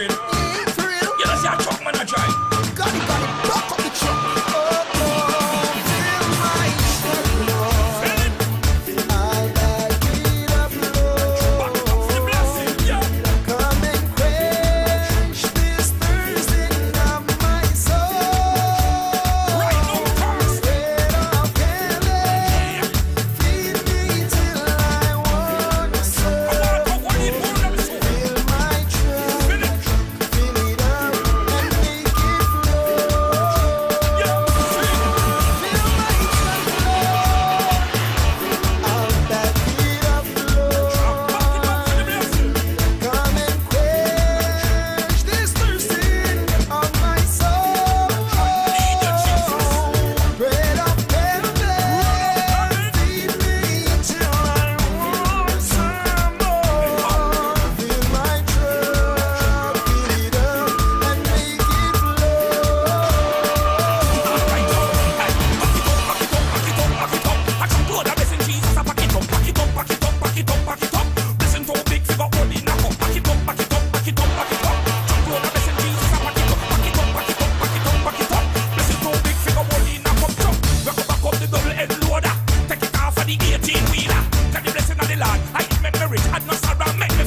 engine. You know, see a truck man a drive. Got it, back up the truck. Fill my truck, Lord. I'll back it up, Lord. Back it up for the blessing, yeah. Come and quench this thirsting of my soul. Right now, cars. Bread of heaven, feed me till I want some. I want to go one in more than so. Fill my truck, Fill it. fill it up and make it flow. Yeah. Fill my truck, Lord. I'll back it up, Lord. Back it up for the blessing. Come and quench this thirsting of my soul. Need you, Jesus. Bread of heaven, feed me till I want some more. Fill my truck, fill it up and make it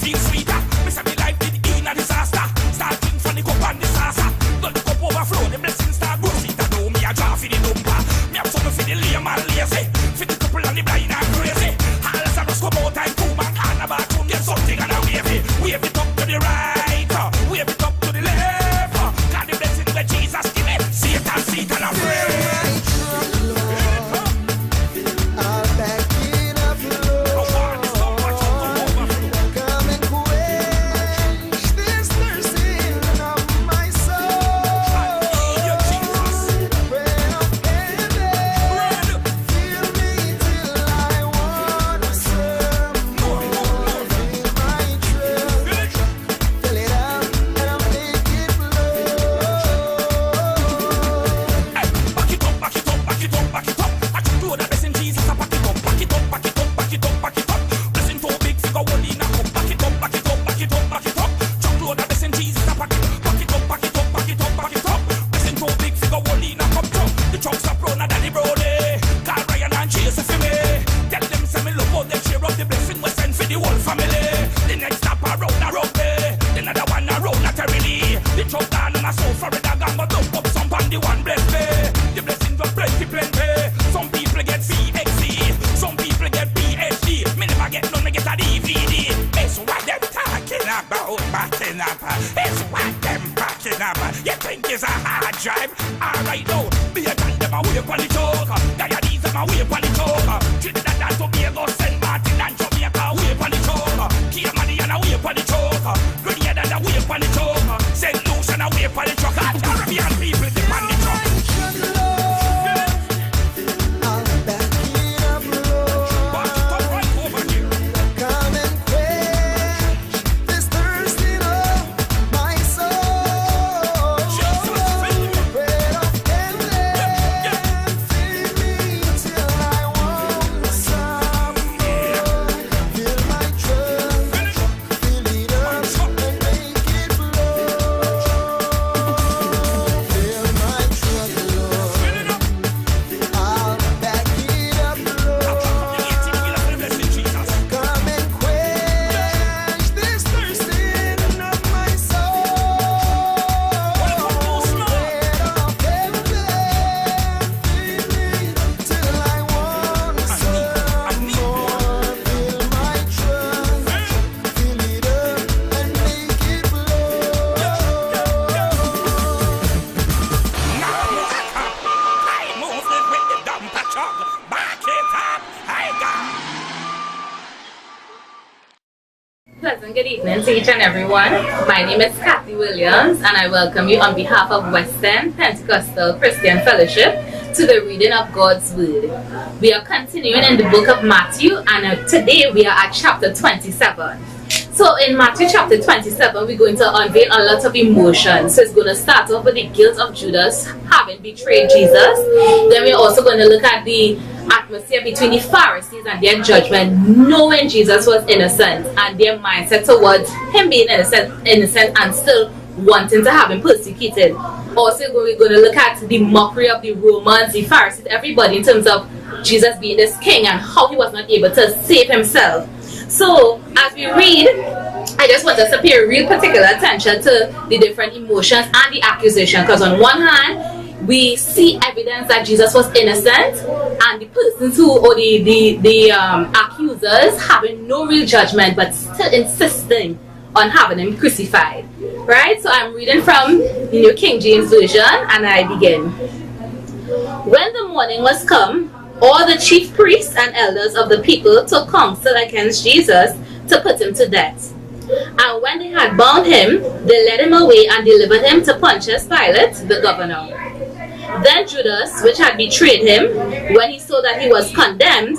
Feel sweeter. Miss me life did in a disaster. Starting from the cup and disaster. Let the cup overflow, the blessings start grow. See that know me a draw for the number. Me have something for the lame and lazy. For the couple and the blind and crazy. All as I just come out and come back and a bathroom get something and a wave it. Wave it up to the right, wave it up to the left. God the blessing that Jesus give it. See it and see it and a pray. I'll back it up, Lord. I want this so much to overflow. Come and quench this thirsting of my soul. I need you, Jesus. Bread of heaven, Bread. fill me till I want some more. Fill my truck, Fill it. fill it up, and I'll make it flow. Back it up, back it up, back it up, back it up. I just know that blessing Jesus. I back it up, back it up, back it up, back it up, back it up. Blessing too big, figure one in a cup. Back it up, back it up, back it up, back it up. Just know that blessing Jesus. I back it up, back it up, back it up, back it up, back it up. Blessing too big, figure one in a cup. The trucks are brown and the Brody. Call Ryan and Chase for me. Tell them say me love how they share up the blessing we send for the whole family. The next stop around a rugby, the another one around a Terry. The truck down on a soul for a dog and go dump up some on the one bless me. The blessings are plenty, plenty. Some people get VXC, some people get PhD. Me never get none, me get a DVD. It's what them talking about, backing up. It's what them backing up. You think it's a hard drive? Alright now, me a tell them a whip on the choke. Diabetes them a whip on the choke. Trinidad and Tobago, St. Martin and Jamaica whip on the choke. Cayman and a whip on the choke. Grenada and a whip on the choke. St. Lucia and a whip on the choke. Caribbean people dip on the choke. I'll back it up, Lord. Back it up right over here. Come and quench this thirsting of my soul. Jesus, fill me. Bread of heaven, Yeah. feed me till I want some more. Fill my truck, Fill it. fill it up and make it flow. Fill my truck, Lord. Fill it up. I'll back it up, Lord. The 18 wheeler for the blessing Jesus. Come and quench this thirsting of my soul. Wanna come too small? Bread of heaven, feed me till I want I some need more. Fill my trunk, fill it up and make it flow. Now I move it with the dumper truck. Back it up. I got. Pleasant good evening to each and everyone. My name is Kathy Williams and I welcome you on behalf of Western Pentecostal Christian Fellowship to the reading of God's Word. We are continuing in the book of Matthew and today we are at chapter 27. So in Matthew chapter 27, we're going to unveil a lot of emotions. So it's going to start off with the guilt of Judas having betrayed Jesus. Then we're also going to look at the atmosphere between the Pharisees and their judgment, knowing Jesus was innocent, and their mindset towards him being innocent and still wanting to have him persecuted. Also, we're going to look at the mockery of the Romans, the Pharisees, everybody in terms of Jesus being this king and how he was not able to save himself. So as we read, I just want us to pay real particular attention to the different emotions and the accusation, because on one hand we see evidence that Jesus was innocent, and the persons who, or the accusers, having no real judgment but still insisting on having him crucified. Right? So I'm reading from the New King James Version, and I begin. When the morning was come, all the chief priests and elders of the people took counsel against Jesus to put him to death. And when they had bound him, they led him away and delivered him to Pontius Pilate, the governor. Then Judas, which had betrayed him, when he saw that he was condemned,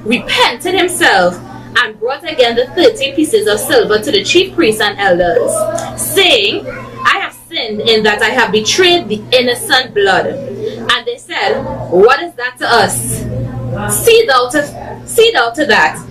repented himself and brought again the 30 pieces of silver to the chief priests and elders, saying, I have sinned in that I have betrayed the innocent blood. And they said, what is that to us? See thou to that.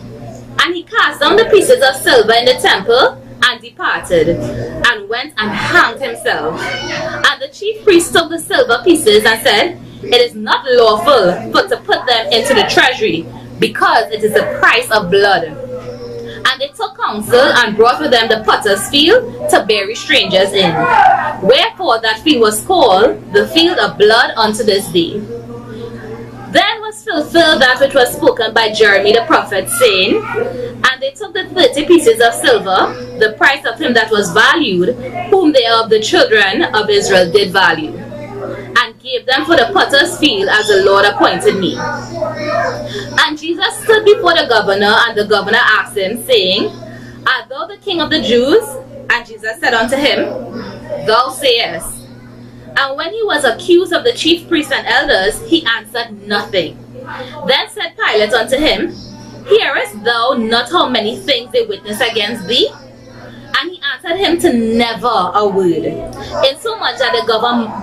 And he cast down the pieces of silver in the temple and departed, and went and hanged himself. And the chief priest took the silver pieces and said, it is not lawful but to put them into the treasury, because it is the price of blood. And they took counsel and brought with them the potter's field to bury strangers in. Wherefore that field was called the field of blood unto this day. Then was fulfilled that which was spoken by Jeremy the prophet, saying, and they took the 30 pieces of silver, the price of him that was valued, whom they of the children of Israel did value, and gave them for the potter's field as the Lord appointed me. And Jesus stood before the governor, and the governor asked him, saying, art thou the king of the Jews? And Jesus said unto him, thou sayest. And when he was accused of the chief priests and elders, he answered nothing. Then said Pilate unto him, hearest thou not how many things they witness against thee? And he answered him to never a word, insomuch that the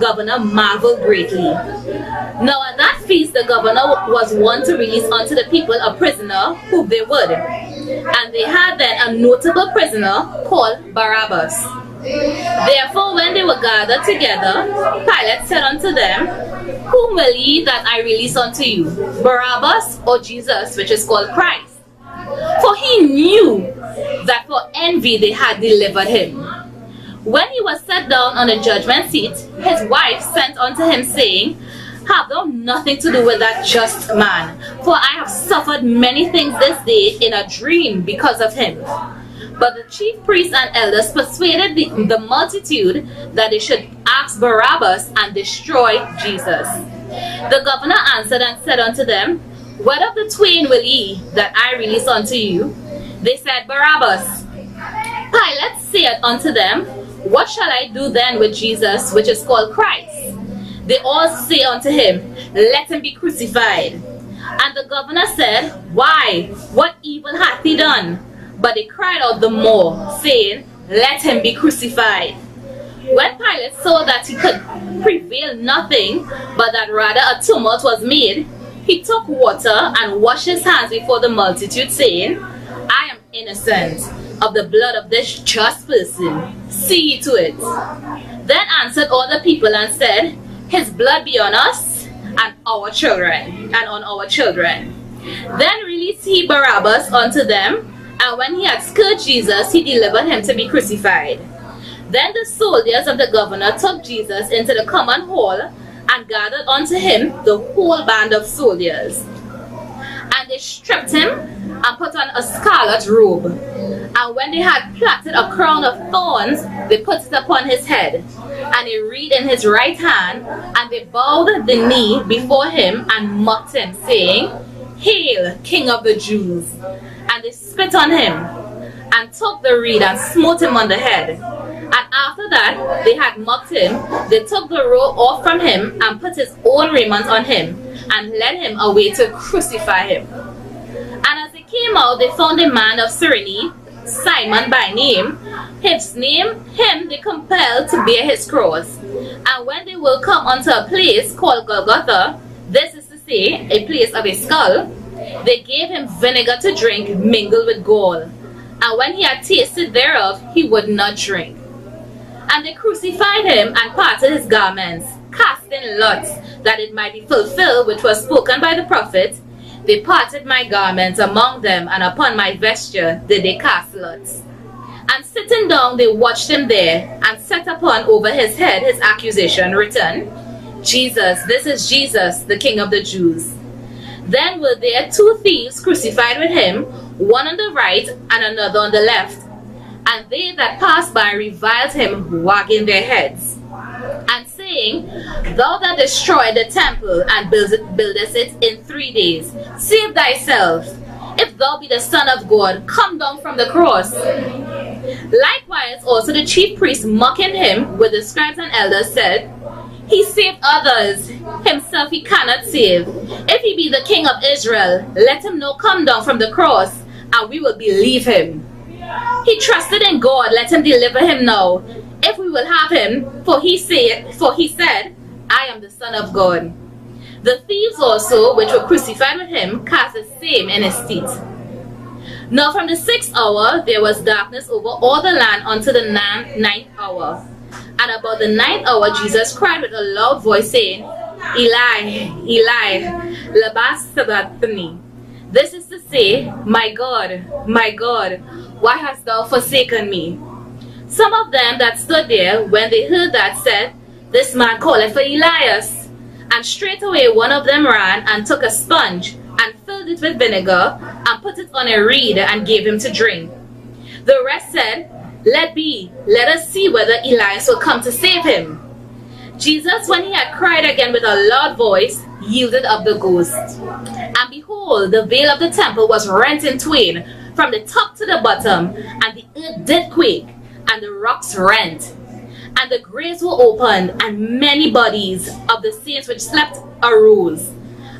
governor marveled greatly. Now at that feast the governor was wont to release unto the people a prisoner whom they would. And they had then a notable prisoner called Barabbas. Therefore when they were gathered together, Pilate said unto them, whom will ye that I release unto you, Barabbas or Jesus, which is called Christ? For he knew that for envy they had delivered him. When he was set down on the judgment seat, his wife sent unto him, saying, have thou nothing to do with that just man, for I have suffered many things this day in a dream because of him. But the chief priests and elders persuaded the multitude that they should ask Barabbas and destroy Jesus. The governor answered and said unto them, what of the twain will ye that I release unto you? They said, Barabbas. Pilate said unto them, what shall I do then with Jesus, which is called Christ? They all say unto him, let him be crucified. And the governor said, why? What evil hath he done? But they cried out the more, saying, let him be crucified. When Pilate saw that he could prevail nothing, but that rather a tumult was made, he took water and washed his hands before the multitude, saying, I am innocent of the blood of this just person. See ye to it. Then answered all the people and said, his blood be on us and our children, and on our children. Then released he Barabbas unto them, and when he had scourged Jesus, he delivered him to be crucified. Then the soldiers of the governor took Jesus into the common hall, and gathered unto him the whole band of soldiers. And they stripped him, and put on a scarlet robe. And when they had plaited a crown of thorns, they put it upon his head, and a reed in his right hand, and they bowed the knee before him, and mocked him, saying, Hail, King of the Jews! And they spit on him, and took the reed, and smote him on the head. And after that they had mocked him, they took the robe off from him, and put his own raiment on him, and led him away to crucify him. And as they came out, they found a man of Cyrene, Simon by name, him they compelled to bear his cross. And when they will come unto a place called Golgotha, this is to say, a place of a skull, they gave him vinegar to drink mingled with gall. And when he had tasted thereof, he would not drink. And they crucified him and parted his garments, casting lots, that it might be fulfilled which was spoken by the prophet. They parted my garments among them, and upon my vesture did they cast lots. And sitting down, they watched him there, and set upon over his head his accusation written, Jesus, this is Jesus, the King of the Jews. Then were there 2 thieves crucified with him, one on the right and another on the left. And they that passed by reviled him, wagging their heads, and saying, Thou that destroyed the temple and buildest it in 3 days, save thyself. If thou be the Son of God, come down from the cross. Likewise also the chief priests, mocking him with the scribes and elders, said, He saved others, himself he cannot save. If he be the King of Israel, let him now come down from the cross, and we will believe him. He trusted in God, let him deliver him now, if we will have him, for he said, I am the Son of God. The thieves also, which were crucified with him, cast the same in his teeth. Now from the 6th hour there was darkness over all the land unto the 9th hour. And about the 9th hour Jesus cried with a loud voice, saying, Eli, Eli, lama sabachthani. This is to say, my God, why hast thou forsaken me? Some of them that stood there, when they heard that, said, This man calleth for Elias. And straightway one of them ran and took a sponge, and filled it with vinegar, and put it on a reed, and gave him to drink. The rest said, Let be, let us see whether Elias will come to save him. Jesus, when he had cried again with a loud voice, yielded up the ghost. And behold, the veil of the temple was rent in twain, from the top to the bottom, and the earth did quake, and the rocks rent. And the graves were opened, and many bodies of the saints which slept arose,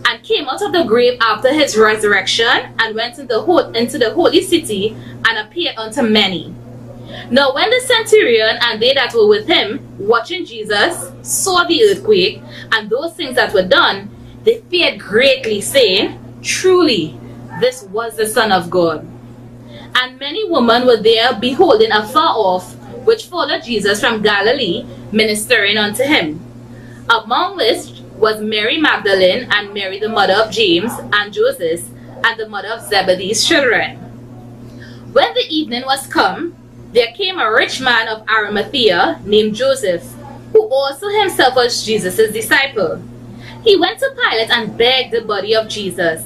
and came out of the grave after his resurrection, and went into the holy city, and appeared unto many. Now when the centurion and they that were with him, watching Jesus, saw the earthquake, and those things that were done, they feared greatly, saying, Truly, this was the Son of God. And many women were there beholding afar off, which followed Jesus from Galilee, ministering unto him. Among which was Mary Magdalene, and Mary the mother of James, and Joseph, and the mother of Zebedee's children. When the evening was come, there came a rich man of Arimathea, named Joseph, who also himself was Jesus' disciple. He went to Pilate and begged the body of Jesus.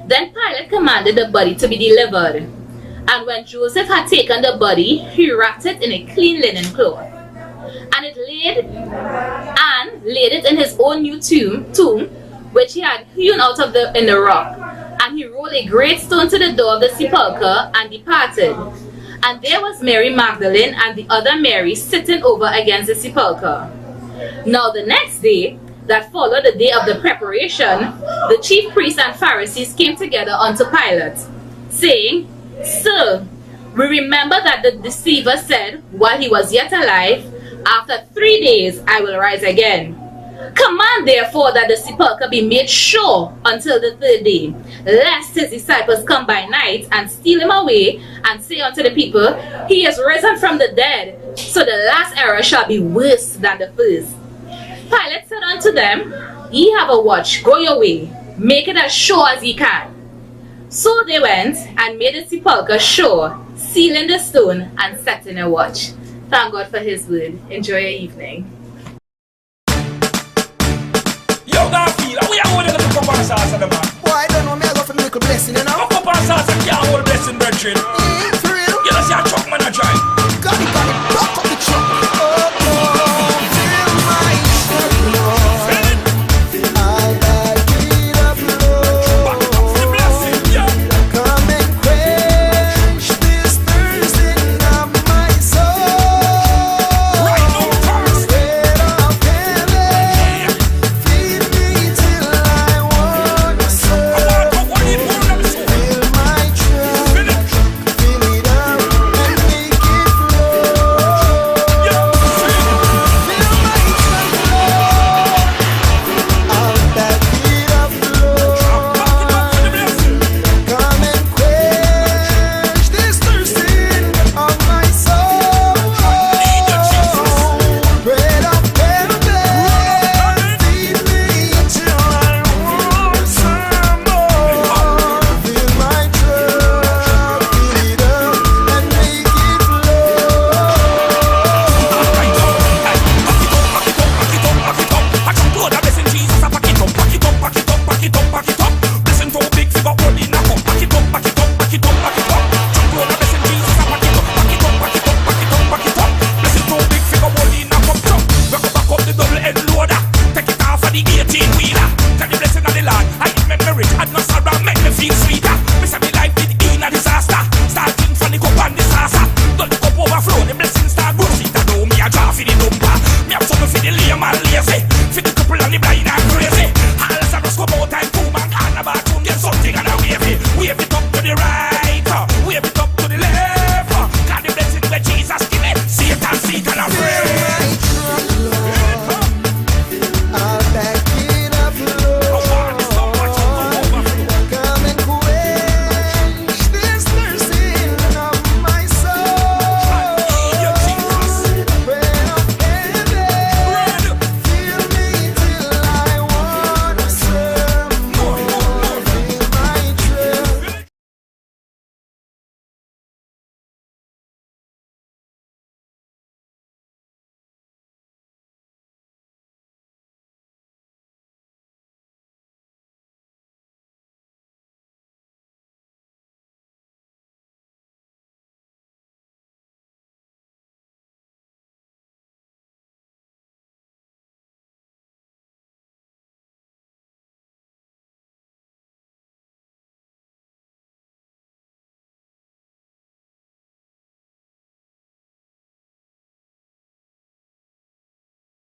Then Pilate commanded the body to be delivered. And when Joseph had taken the body, he wrapped it in a clean linen cloth, and laid it in his own new tomb, which he had hewn out of in the rock. And he rolled a great stone to the door of the sepulchre, and departed. And there was Mary Magdalene and the other Mary sitting over against the sepulchre. Now the next day, that followed the day of the preparation, the chief priests and Pharisees came together unto Pilate, saying, Sir, we remember that the deceiver said, while he was yet alive, After 3 days I will rise again. Command therefore that the sepulchre be made sure until the 3rd day, lest his disciples come by night and steal him away, and say unto the people, He is risen from the dead, so the last error shall be worse than the first. Pilate said unto them, Ye have a watch, go your way, make it as sure as ye can. So they went and made the sepulchre sure, sealing the stone and setting a watch. Thank God for his word. Enjoy your evening. Yo, Garfield, we are holding the cup and sauce of the man. Boy, I don't know, me I go for the little blessing, you know? A cup and sauce, I can't hold blessing, brethren.